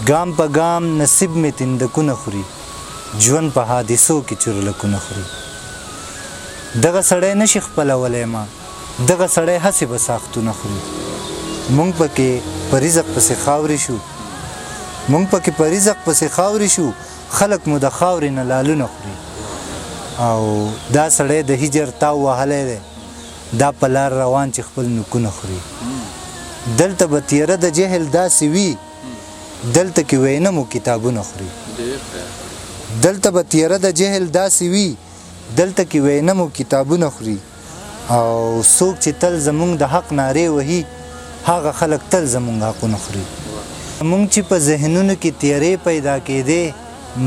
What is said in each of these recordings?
ګام په ګام نصیب مې تندکونه خوري ژوند په حادثو کې چورلکونه خوري دغه سړی نشي خپلولی ما دغه سړی هسې به ساختونه خوري مونږ پکې په رزق پسې خاورې شو مونږ پکې په رزق پسې خاورې شو خلک مو د خاورې نه لالونه خوري او دا سړی د هجر تاو وهلی دی دا په لار روان چې خپل نوکونه خوري دلته به تیره د جهل داسې وي دلته کې وینا مو کتابونه خوري دلته به تیره د جهل داسې وي دلته کې وینا مو کتابونه خوري او څوک چې تل زمونږ د حق نارې وهي هغه خلک تل زمونږ حقونه خوري مونږ چې په ذهنونو کې تیرې پیدا کېدې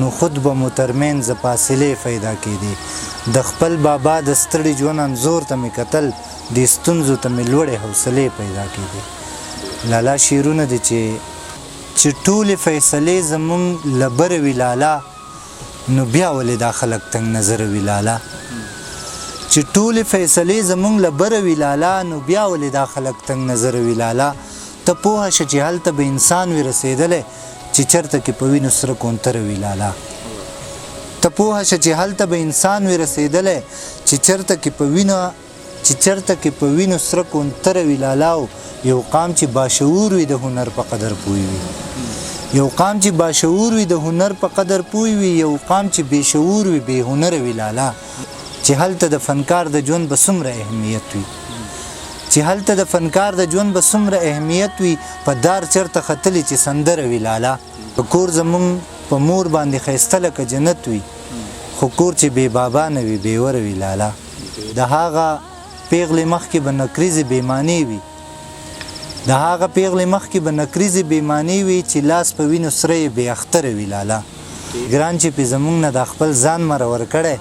نو خود به مو ترمنځ فاصلې پیدا کېدې د خپل بابا د ستړي ژوند انځور ته مې کتل د ستونزو ته مې لوړې حوصلې پیدا کېدې لالا شعرونه دي چې ټولې فیصلې زمونږ له بره وي لالا نو بیا ولې دا خلک تنګ نظره وي لالا چې ټولې فیصلې زمونږ له بره وي لالا نو بیا ولې دا خلک تنګ نظره وي لالا ته پوهه شه چې هلته به انسان وي رسېدلی چې چېرته کې په وینو سره کونتره وي لالا ته پوهه شه چې هلته به انسان وي رسېدلی چې چېرته کې په وینو سره کونتره وي لالا یو قام چې باشعور وي د هنر په قدر پوه وي یو قام چې باشعور وي د هنر په قدر پوه وي یو قام چې بې شعور وي بې هنره وي لالا چې هلته د فنکار د ژوند به څومره اهمیت وي چې هلته د فنکار د ژوند به څومره اهمیت وي په دار چرته ختلی چې سندره وي لالا په کور زمونږ په مور باندې ښایسته لکه جنت وي خو کور چې بې بابا نه وي بېوره وي لالا د هغه پیغلې مخکې به نکریزې بېمانې وي د هغه پیغلې مخکې به نکریزې بېمانې وي چې لاس په وینو سره یې بې اختره وي لالا ګران چې پې زمونږ نه دا خپل ځان مرور کړی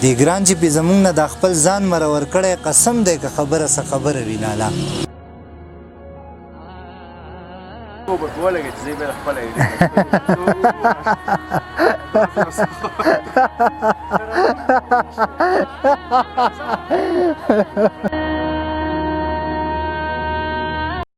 دی ګران چې پې زمونږ نه دا خپل ځان مرور کړی قسم دی که خبره څه خبره وي لالا ولګېد